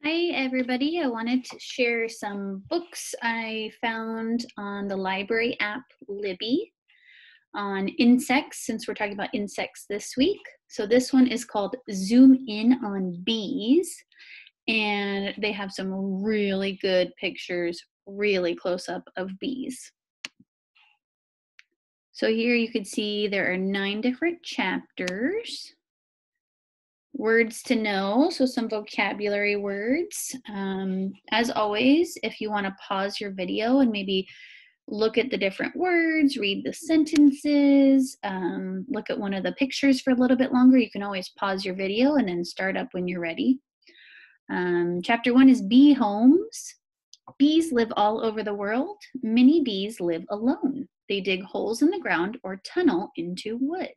Hi, everybody. I wanted to share some books I found on the library app Libby on insects, since we're talking about insects this week. So, this one is called Zoom In on Bees, and they have some really good pictures, really close up of bees. So, here you can see there are 9 different chapters. Words to know, so some vocabulary words. As always, if you want to pause your video and maybe look at the different words, read the sentences, look at one of the pictures for a little bit longer, you can always pause your video and then start up when you're ready. Chapter 1 is bee homes. Bees live all over the world. Many bees live alone. They dig holes in the ground or tunnel into wood.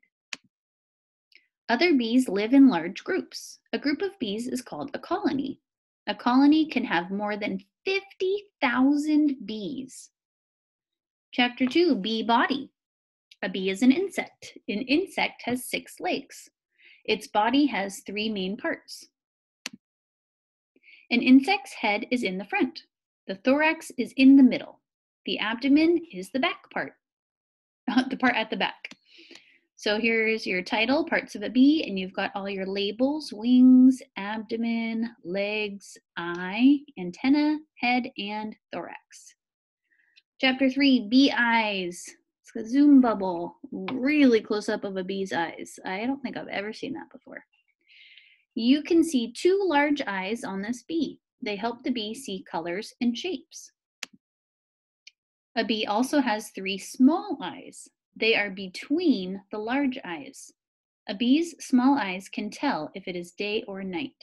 Other bees live in large groups. A group of bees is called a colony. A colony can have more than 50,000 bees. Chapter 2, Bee Body. A bee is an insect. An insect has 6 legs. Its body has 3 main parts. An insect's head is in the front. The thorax is in the middle. The abdomen is the back part, the part at the back. So here's your title, parts of a bee, and you've got all your labels: wings, abdomen, legs, eye, antenna, head, and thorax. Chapter 3, bee eyes. It's a zoom bubble, really close up of a bee's eyes. I don't think I've ever seen that before. You can see 2 large eyes on this bee. They help the bee see colors and shapes. A bee also has 3 small eyes. They are between the large eyes. A bee's small eyes can tell if it is day or night.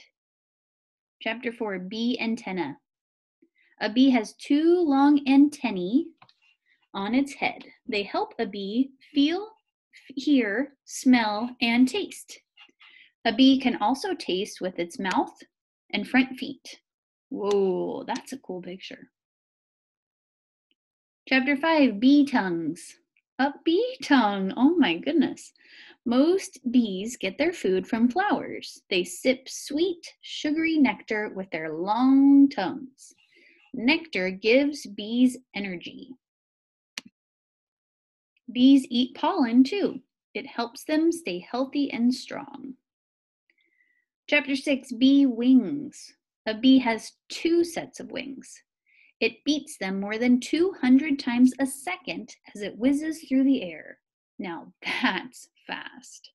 Chapter 4, Bee Antenna. A bee has 2 long antennae on its head. They help a bee feel, hear, smell, and taste. A bee can also taste with its mouth and front feet. Whoa, that's a cool picture. Chapter 5, Bee Tongues. A bee tongue, oh my goodness. Most bees get their food from flowers. They sip sweet, sugary nectar with their long tongues. Nectar gives bees energy. Bees eat pollen too. It helps them stay healthy and strong. Chapter 6, Bee Wings. A bee has 2 sets of wings. It beats them more than 200 times a second as it whizzes through the air. Now that's fast.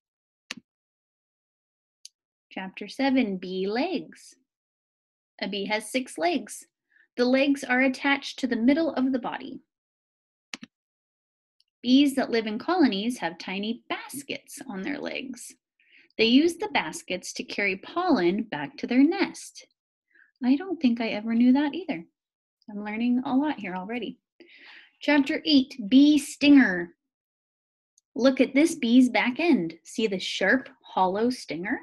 Chapter 7, Bee Legs. A bee has 6 legs. The legs are attached to the middle of the body. Bees that live in colonies have tiny baskets on their legs. They use the baskets to carry pollen back to their nest. I don't think I ever knew that either. I'm learning a lot here already. Chapter 8, Bee Stinger. Look at this bee's back end. See the sharp, hollow stinger?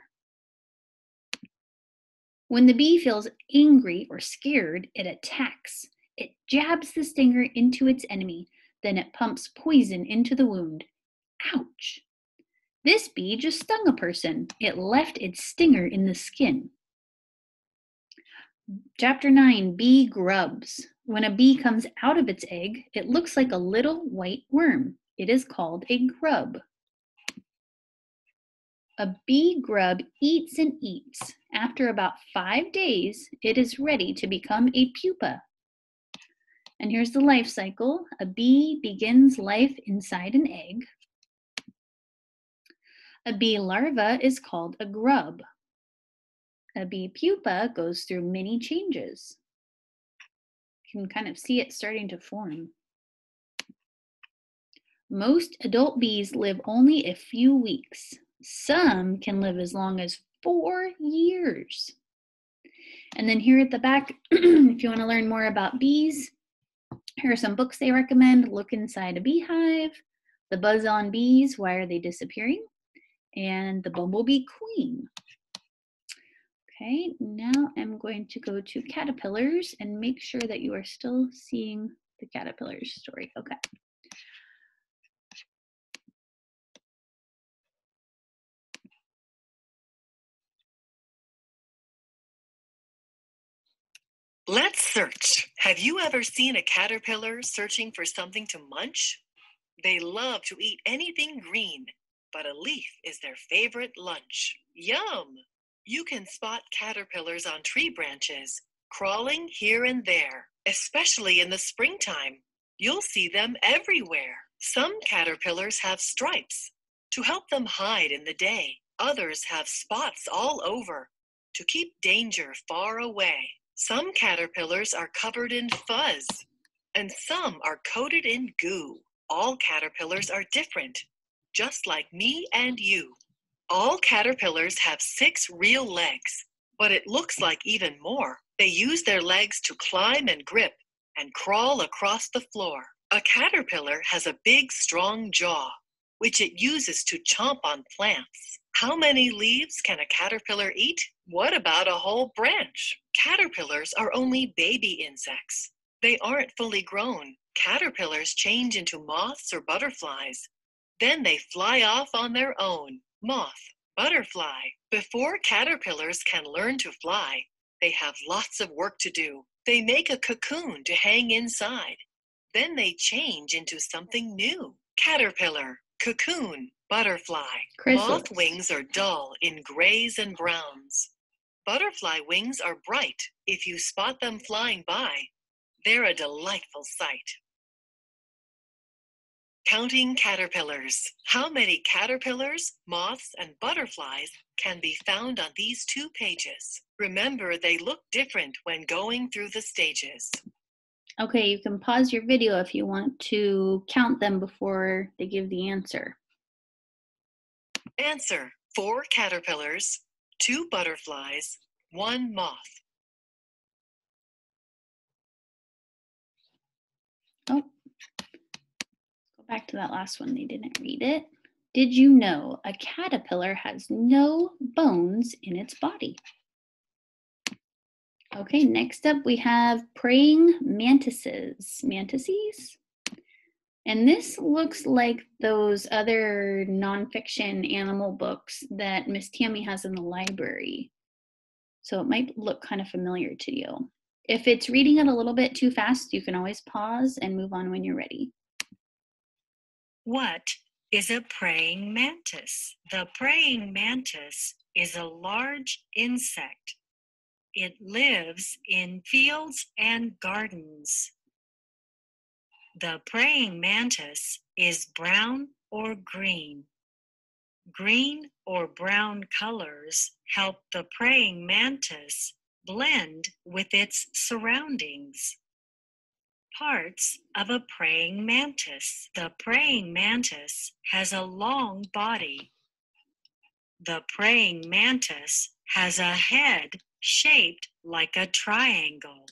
When the bee feels angry or scared, it attacks. It jabs the stinger into its enemy. Then it pumps poison into the wound. Ouch! This bee just stung a person. It left its stinger in the skin. Chapter 9, Bee Grubs. When a bee comes out of its egg, it looks like a little white worm. It is called a grub. A bee grub eats and eats. After about 5 days, it is ready to become a pupa. And here's the life cycle. A bee begins life inside an egg. A bee larva is called a grub. A bee pupa goes through many changes. You can kind of see it starting to form. Most adult bees live only a few weeks. Some can live as long as 4 years. And then here at the back, if you want to learn more about bees, here are some books they recommend. Look Inside a Beehive, The Buzz on Bees, Why Are They Disappearing? And The Bumblebee Queen. Okay, now I'm going to go to caterpillars and make sure that you are still seeing the caterpillars story. Okay. Let's search. Have you ever seen a caterpillar searching for something to munch? They love to eat anything green, but a leaf is their favorite lunch. Yum! You can spot caterpillars on tree branches, crawling here and there, especially in the springtime. You'll see them everywhere. Some caterpillars have stripes to help them hide in the day. Others have spots all over to keep danger far away. Some caterpillars are covered in fuzz, and some are coated in goo. All caterpillars are different, just like me and you. All caterpillars have 6 real legs, but it looks like even more. They use their legs to climb and grip and crawl across the floor. A caterpillar has a big, strong jaw, which it uses to chomp on plants. How many leaves can a caterpillar eat? What about a whole branch? Caterpillars are only baby insects. They aren't fully grown. Caterpillars change into moths or butterflies. Then they fly off on their own. Moth, butterfly. Before caterpillars can learn to fly, they have lots of work to do. They make a cocoon to hang inside. Then they change into something new. Caterpillar, cocoon, butterfly. Moth wings are dull in grays and browns. Butterfly wings are bright if you spot them flying by. They're a delightful sight. Counting caterpillars. How many caterpillars, moths, and butterflies can be found on these 2 pages? Remember, they look different when going through the stages. Okay, you can pause your video if you want to count them before they give the answer. Answer: 4 caterpillars, 2 butterflies, 1 moth. Oh, go back to that last one. They didn't read it. Did you know a caterpillar has no bones in its body? Okay, next up we have praying mantises. Mantises? And this looks like those other nonfiction animal books that Miss Tammy has in the library. So it might look kind of familiar to you. If it's reading it a little bit too fast, you can always pause and move on when you're ready. What is a praying mantis? The praying mantis is a large insect. It lives in fields and gardens. The praying mantis is brown or green. Green or brown colors help the praying mantis blend with its surroundings. Parts of a praying mantis. The praying mantis has a long body. The praying mantis has a head shaped like a triangle.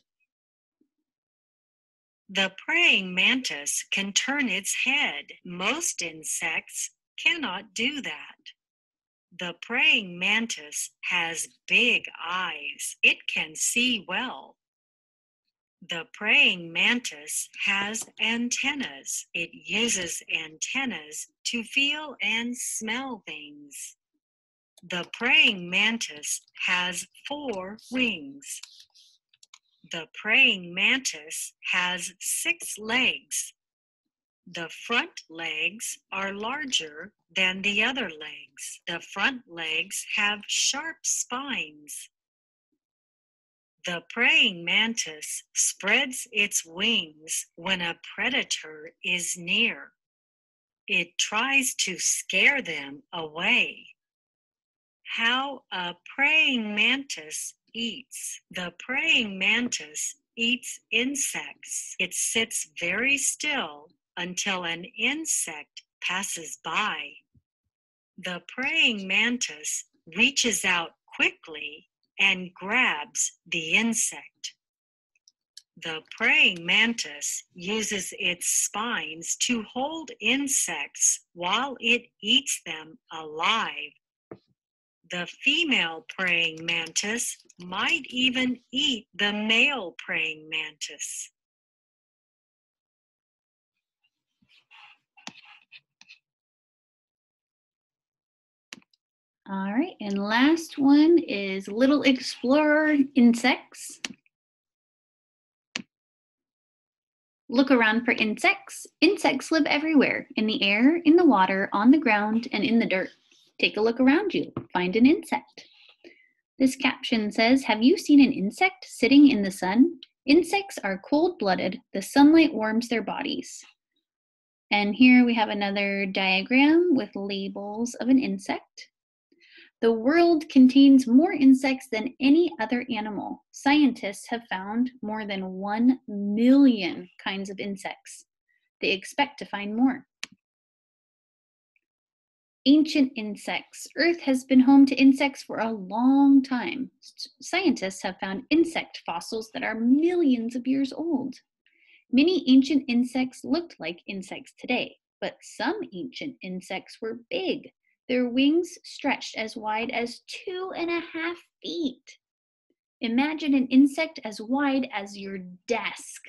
The praying mantis can turn its head. Most insects cannot do that. The praying mantis has big eyes. It can see well. The praying mantis has antennas. It uses antennas to feel and smell things. The praying mantis has 4 wings. The praying mantis has 6 legs. The front legs are larger than the other legs. The front legs have sharp spines. The praying mantis spreads its wings when a predator is near. It tries to scare them away. How a praying mantis eats. The praying mantis eats insects. It sits very still until an insect passes by. The praying mantis reaches out quickly and grabs the insect. The praying mantis uses its spines to hold insects while it eats them alive. The female praying mantis might even eat the male praying mantis. All right, and last one is little explorer insects. Look around for insects. Insects live everywhere, in the air, in the water, on the ground, and in the dirt. Take a look around you. Find an insect. This caption says, have you seen an insect sitting in the sun? Insects are cold-blooded. The sunlight warms their bodies. And here we have another diagram with labels of an insect. The world contains more insects than any other animal. Scientists have found more than 1 million kinds of insects. They expect to find more. Ancient insects. Earth has been home to insects for a long time. Scientists have found insect fossils that are millions of years old. Many ancient insects looked like insects today, but some ancient insects were big. Their wings stretched as wide as 2.5 feet. Imagine an insect as wide as your desk.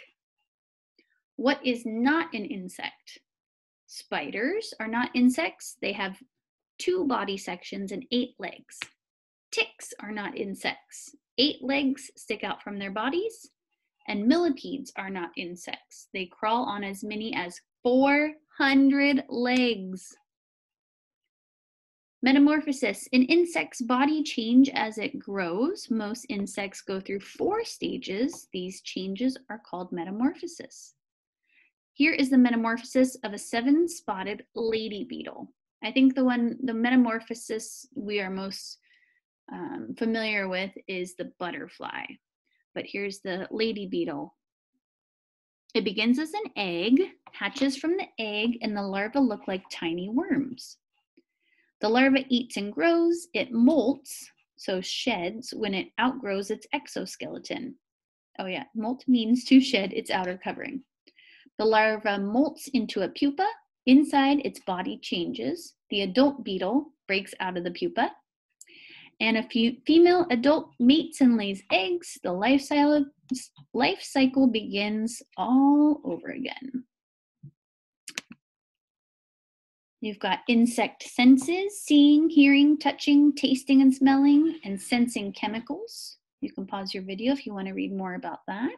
What is not an insect? Spiders are not insects. They have 2 body sections and 8 legs. Ticks are not insects. 8 legs stick out from their bodies. And millipedes are not insects. They crawl on as many as 400 legs. Metamorphosis. An insect's body change as it grows. Most insects go through 4 stages. These changes are called metamorphosis. Here is the metamorphosis of a 7-spotted lady beetle. I think the metamorphosis we are most familiar with is the butterfly. But here's the lady beetle. It begins as an egg, hatches from the egg, and the larvae look like tiny worms. The larva eats and grows. It molts, so sheds, when it outgrows its exoskeleton. Oh yeah, molt means to shed its outer covering. The larva molts into a pupa. Inside, its body changes. The adult beetle breaks out of the pupa. And a female adult mates and lays eggs. The life cycle begins all over again. You've got insect senses, seeing, hearing, touching, tasting, and smelling, and sensing chemicals. You can pause your video if you want to read more about that.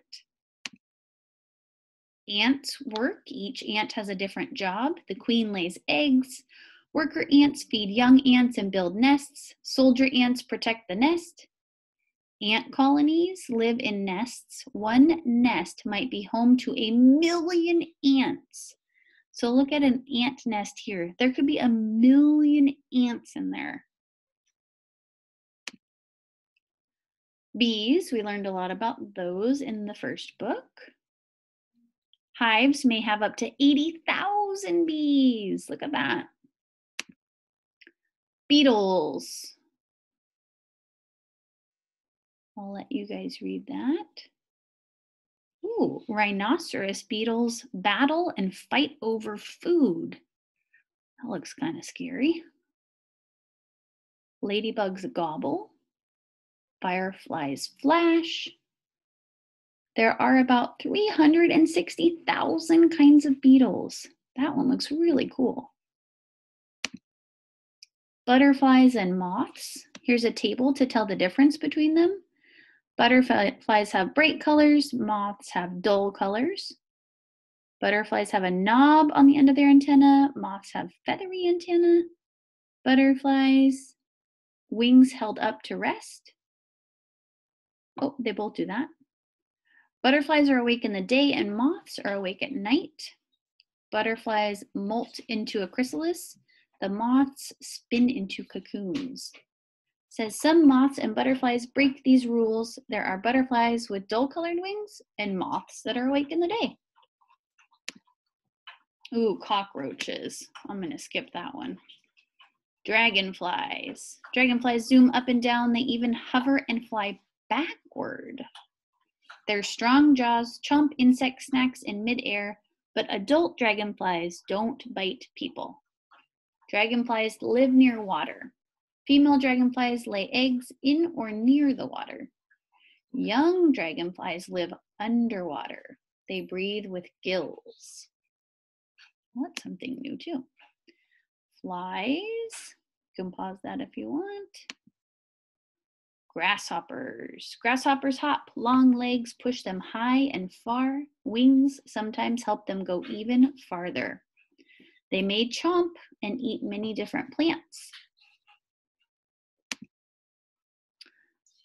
Ants work. Each ant has a different job. The queen lays eggs. Worker ants feed young ants and build nests. Soldier ants protect the nest. Ant colonies live in nests. One nest might be home to 1 million ants. So look at an ant nest here. There could be 1 million ants in there. Bees, we learned a lot about those in the first book. Hives may have up to 80,000 bees. Look at that. Beetles. I'll let you guys read that. Ooh, rhinoceros beetles battle and fight over food. That looks kind of scary. Ladybugs gobble. Fireflies flash. There are about 360,000 kinds of beetles. That one looks really cool. Butterflies and moths. Here's a table to tell the difference between them. Butterflies have bright colors, moths have dull colors. Butterflies have a knob on the end of their antenna, moths have feathery antenna. Butterflies, wings held up to rest. Oh, they both do that. Butterflies are awake in the day and moths are awake at night. Butterflies molt into a chrysalis. The moths spin into cocoons. Says some moths and butterflies break these rules. There are butterflies with dull colored wings and moths that are awake in the day. Ooh, cockroaches. I'm gonna skip that one. Dragonflies. Dragonflies zoom up and down. They even hover and fly backward. Their strong jaws chomp insect snacks in midair, but adult dragonflies don't bite people. Dragonflies live near water. Female dragonflies lay eggs in or near the water. Young dragonflies live underwater. They breathe with gills. Well, that's something new too. Flies, you can pause that if you want. Grasshoppers. Grasshoppers hop. Long legs push them high and far. Wings sometimes help them go even farther. They may chomp and eat many different plants.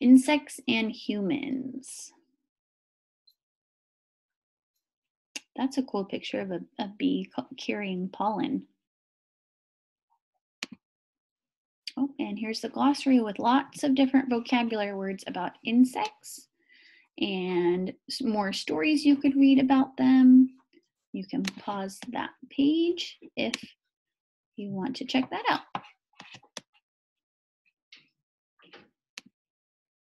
Insects and humans. That's a cool picture of a bee carrying pollen. Oh, and here's the glossary with lots of different vocabulary words about insects and more stories you could read about them. You can pause that page if you want to check that out.